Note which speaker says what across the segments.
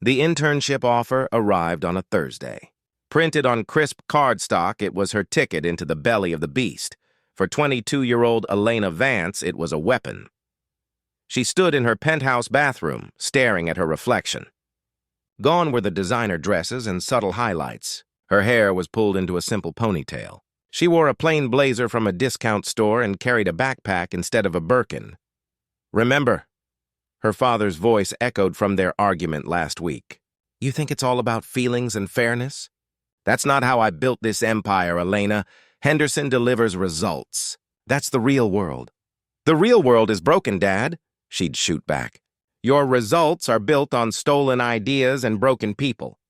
Speaker 1: The internship offer arrived on a Thursday. Printed on crisp cardstock, it was her ticket into the belly of the beast. For 22-year-old Elena Vance, it was a weapon. She stood in her penthouse bathroom, staring at her reflection. Gone were the designer dresses and subtle highlights. Her hair was pulled into a simple ponytail. She wore a plain blazer from a discount store and carried a backpack instead of a Birkin. "Remember," her father's voice echoed from their argument last week. "You think it's all about feelings and fairness? That's not how I built this empire, Elena. Henderson delivers results. That's the real world." "The real world is broken, Dad," she'd shoot back. "Your results are built on stolen ideas and broken people.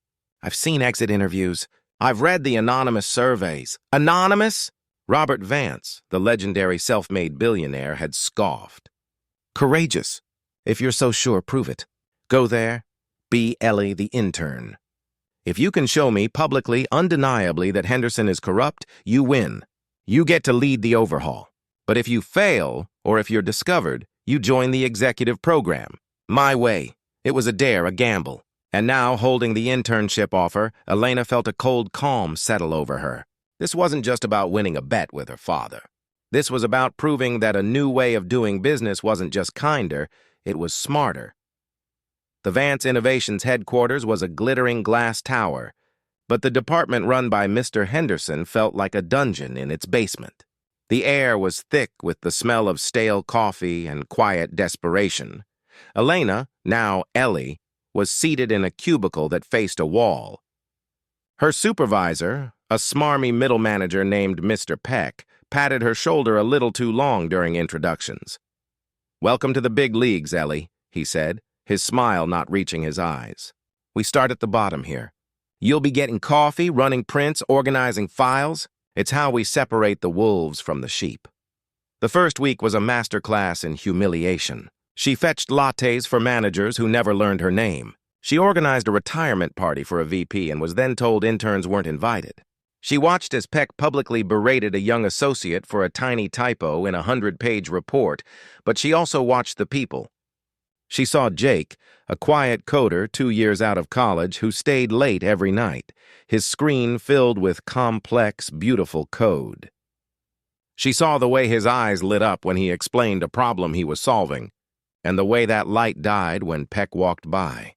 Speaker 1: I've seen exit interviews. I've read the anonymous surveys." "Anonymous?" Robert Vance, the legendary self-made billionaire, had scoffed. "Courageous. If you're so sure, prove it. Go there, be Ellie the intern. If you can show me publicly, undeniably, that Henderson is corrupt, you win. You get to lead the overhaul. But if you fail, or if you're discovered, you join the executive program. My way. It was a dare, a gamble. And now, holding the internship offer, Elena felt a cold calm settle over her. This wasn't just about winning a bet with her father. This was about proving that a new way of doing business wasn't just kinder, it was smarter. The Vance Innovations headquarters was a glittering glass tower, but the department run by Mr. Henderson felt like a dungeon in its basement. The air was thick with the smell of stale coffee and quiet desperation. Elena, now Ellie, was seated in a cubicle that faced a wall. Her supervisor, a smarmy middle manager named Mr. Peck, patted her shoulder a little too long during introductions. "Welcome to the big leagues, Ellie," he said, his smile not reaching his eyes. "We start at the bottom here. You'll be getting coffee, running prints, organizing files. It's how we separate the wolves from the sheep." The first week was a masterclass in humiliation. She fetched lattes for managers who never learned her name. She organized a retirement party for a VP and was then told interns weren't invited. She watched as Peck publicly berated a young associate for a tiny typo in a 100-page report, but she also watched the people. She saw Jake, a quiet coder 2 years out of college who stayed late every night, his screen filled with complex, beautiful code. She saw the way his eyes lit up when he explained a problem he was solving, and the way that light died when Peck walked by.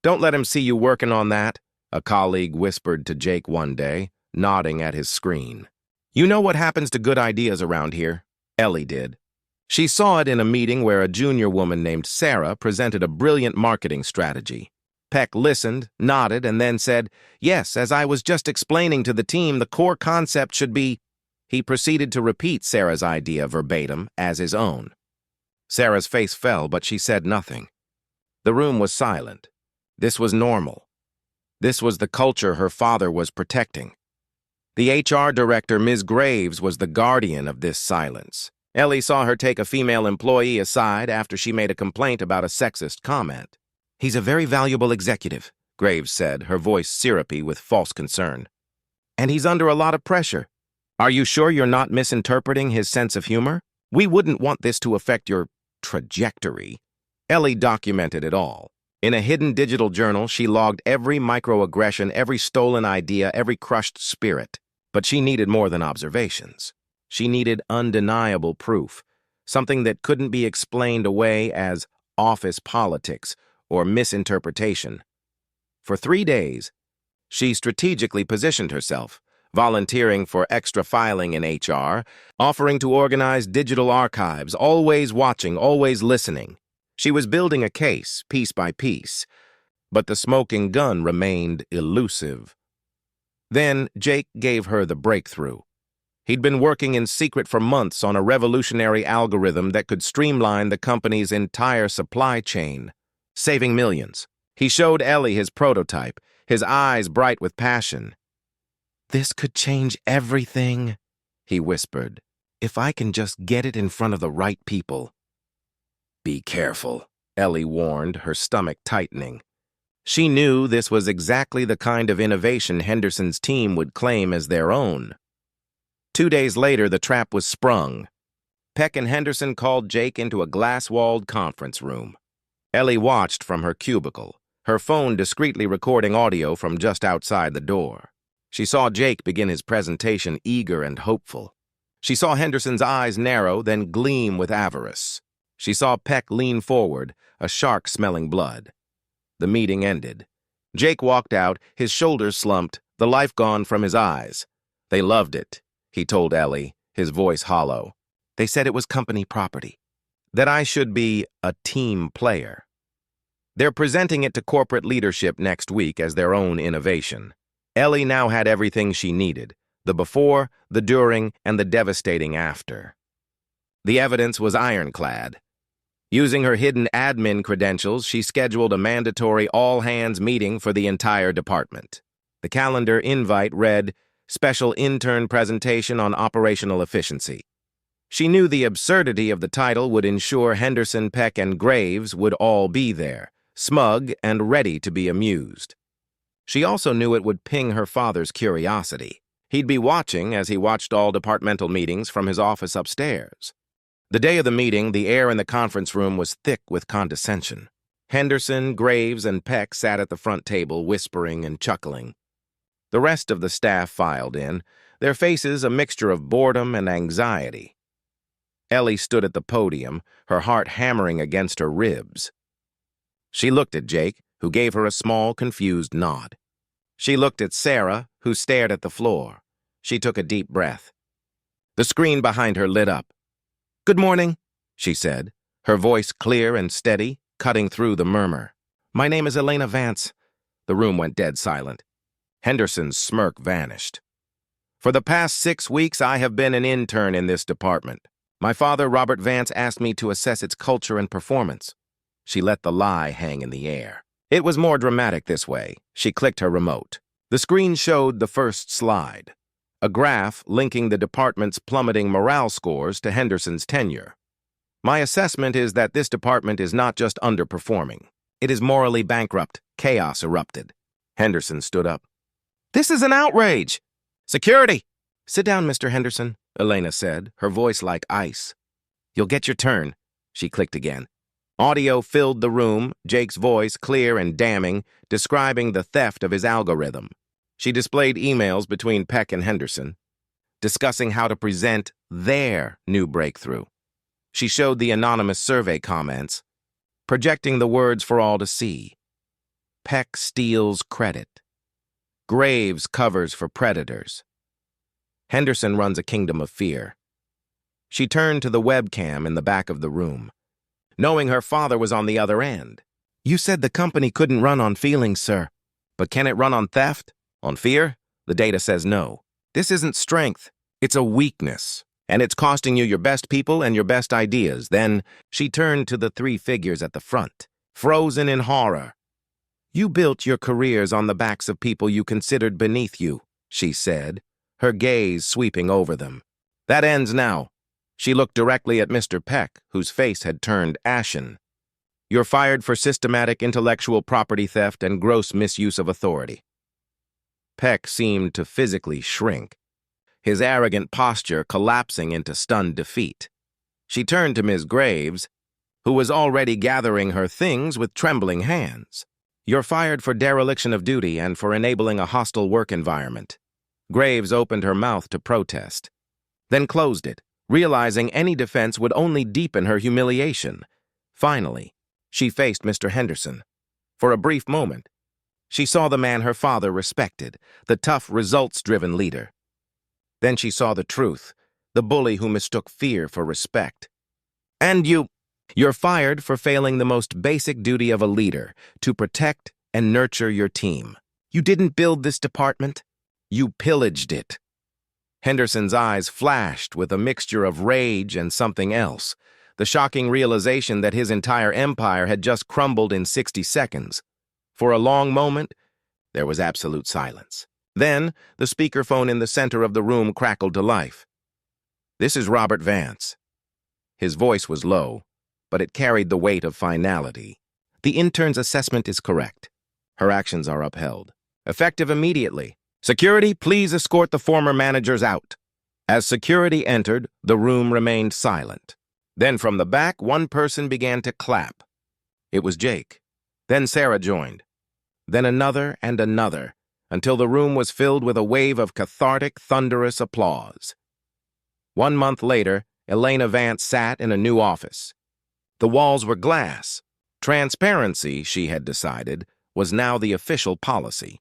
Speaker 1: "Don't let him see you working on that," a colleague whispered to Jake one day, nodding at his screen. "You know what happens to good ideas around here?" Ellie did. She saw it in a meeting where a junior woman named Sarah presented a brilliant marketing strategy. Peck listened, nodded, and then said, "Yes, as I was just explaining to the team, the core concept should be..." He proceeded to repeat Sarah's idea verbatim as his own. Sarah's face fell, but she said nothing. The room was silent. This was normal. This was the culture her father was protecting. The HR director, Ms. Graves, was the guardian of this silence. Ellie saw her take a female employee aside after she made a complaint about a sexist comment. "He's a very valuable executive," Graves said, her voice syrupy with false concern. "And he's under a lot of pressure. Are you sure you're not misinterpreting his sense of humor? We wouldn't want this to affect your trajectory." Ellie documented it all. In a hidden digital journal, she logged every microaggression, every stolen idea, every crushed spirit. But she needed more than observations. She needed undeniable proof, something that couldn't be explained away as office politics or misinterpretation. For 3 days, she strategically positioned herself, volunteering for extra filing in HR, offering to organize digital archives, always watching, always listening. She was building a case, piece by piece, but the smoking gun remained elusive. Then Jake gave her the breakthrough. He'd been working in secret for months on a revolutionary algorithm that could streamline the company's entire supply chain, saving millions. He showed Ellie his prototype, his eyes bright with passion. "This could change everything," he whispered, "if I can just get it in front of the right people." "Be careful," Ellie warned, her stomach tightening. She knew this was exactly the kind of innovation Henderson's team would claim as their own. 2 days later, the trap was sprung. Peck and Henderson called Jake into a glass-walled conference room. Ellie watched from her cubicle, her phone discreetly recording audio from just outside the door. She saw Jake begin his presentation, eager and hopeful. She saw Henderson's eyes narrow, then gleam with avarice. She saw Peck lean forward, a shark smelling blood. The meeting ended. Jake walked out, his shoulders slumped, the life gone from his eyes. They loved it, he told Ellie, his voice hollow. They said it was company property, that I should be a team player. They're presenting it to corporate leadership next week as their own innovation. Ellie now had everything she needed, the before, the during, and the devastating after. The evidence was ironclad. Using her hidden admin credentials, she scheduled a mandatory all-hands meeting for the entire department. The calendar invite read, Special Intern Presentation on Operational Efficiency. She knew the absurdity of the title would ensure Henderson, Peck, and Graves would all be there, smug and ready to be amused. She also knew it would ping her father's curiosity. He'd be watching as he watched all departmental meetings from his office upstairs. The day of the meeting, the air in the conference room was thick with condescension. Henderson, Graves, and Peck sat at the front table, whispering and chuckling. The rest of the staff filed in, their faces a mixture of boredom and anxiety. Ellie stood at the podium, her heart hammering against her ribs. She looked at Jake, who gave her a small, confused nod. She looked at Sarah, who stared at the floor. She took a deep breath. The screen behind her lit up. "Good morning," she said, her voice clear and steady, cutting through the murmur. "My name is Elena Vance." The room went dead silent. Henderson's smirk vanished. "For the past 6 weeks, I have been an intern in this department. My father, Robert Vance, asked me to assess its culture and performance." She let the lie hang in the air. It was more dramatic this way. She clicked her remote. The screen showed the first slide, a graph linking the department's plummeting morale scores to Henderson's tenure. "My assessment is that this department is not just underperforming. It is morally bankrupt." Chaos erupted. Henderson stood up. "This is an outrage! Security!" "Sit down, Mr. Henderson," Elena said, her voice like ice. "You'll get your turn." She clicked again. Audio filled the room, Jake's voice clear and damning, describing the theft of his algorithm. She displayed emails between Peck and Henderson, discussing how to present their new breakthrough. She showed the anonymous survey comments, projecting the words for all to see. Peck steals credit. Graves covers for predators. Henderson runs a kingdom of fear. She turned to the webcam in the back of the room, knowing her father was on the other end. "You said the company couldn't run on feelings, sir. But can it run on theft? On fear? The data says no. This isn't strength. It's a weakness. And it's costing you your best people and your best ideas." Then she turned to the 3 figures at the front, frozen in horror. "You built your careers on the backs of people you considered beneath you," she said, her gaze sweeping over them. "That ends now." She looked directly at Mr. Peck, whose face had turned ashen. "You're fired for systematic intellectual property theft and gross misuse of authority." Peck seemed to physically shrink, his arrogant posture collapsing into stunned defeat. She turned to Ms. Graves, who was already gathering her things with trembling hands. "You're fired for dereliction of duty and for enabling a hostile work environment." Graves opened her mouth to protest, then closed it, realizing any defense would only deepen her humiliation. Finally, she faced Mr. Henderson. For a brief moment, she saw the man her father respected, the tough, results-driven leader. Then she saw the truth, the bully who mistook fear for respect. "And you're fired for failing the most basic duty of a leader, to protect and nurture your team. You didn't build this department. You pillaged it." Henderson's eyes flashed with a mixture of rage and something else, the shocking realization that his entire empire had just crumbled in 60 seconds. For a long moment, there was absolute silence. Then, the speakerphone in the center of the room crackled to life. "This is Robert Vance." His voice was low, but it carried the weight of finality. "The intern's assessment is correct. Her actions are upheld. Effective immediately. Security, please escort the former managers out." As security entered, the room remained silent. Then from the back, one person began to clap. It was Jake. Then Sarah joined. then another and another, until the room was filled with a wave of cathartic, thunderous applause. 1 month later, Elena Vance sat in a new office. The walls were glass. Transparency, she had decided, was now the official policy.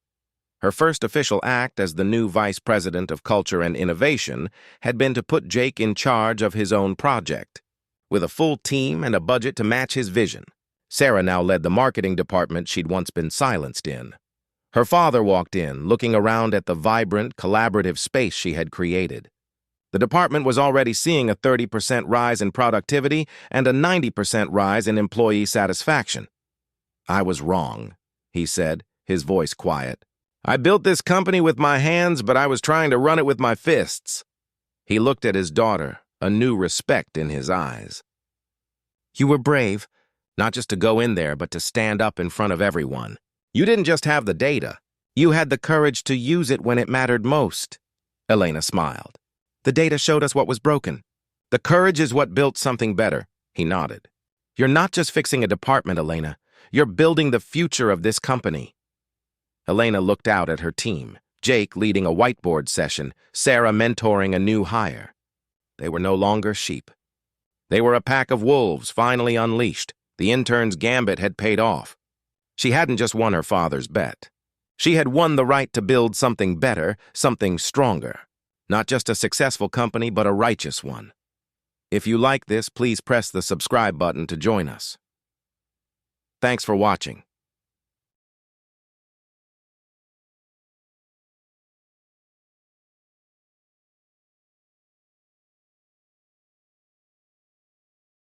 Speaker 1: Her first official act as the new Vice President of Culture and Innovation had been to put Jake in charge of his own project. With a full team and a budget to match his vision, Sarah now led the marketing department she'd once been silenced in. Her father walked in, looking around at the vibrant, collaborative space she had created. The department was already seeing a 30% rise in productivity and a 90% rise in employee satisfaction. "I was wrong," he said, his voice quiet. "I built this company with my hands, but I was trying to run it with my fists." He looked at his daughter, a new respect in his eyes. "You were brave, not just to go in there, but to stand up in front of everyone. You didn't just have the data. You had the courage to use it when it mattered most." Elena smiled. "The data showed us what was broken. The courage is what built something better." He nodded. "You're not just fixing a department, Elena. You're building the future of this company." Elena looked out at her team, Jake leading a whiteboard session, Sarah mentoring a new hire. They were no longer sheep. They were a pack of wolves finally unleashed. The intern's gambit had paid off. She hadn't just won her father's bet. She had won the right to build something better, something stronger. Not just a successful company, but a righteous one. If you like this, please press the subscribe button to join us. Thanks for watching.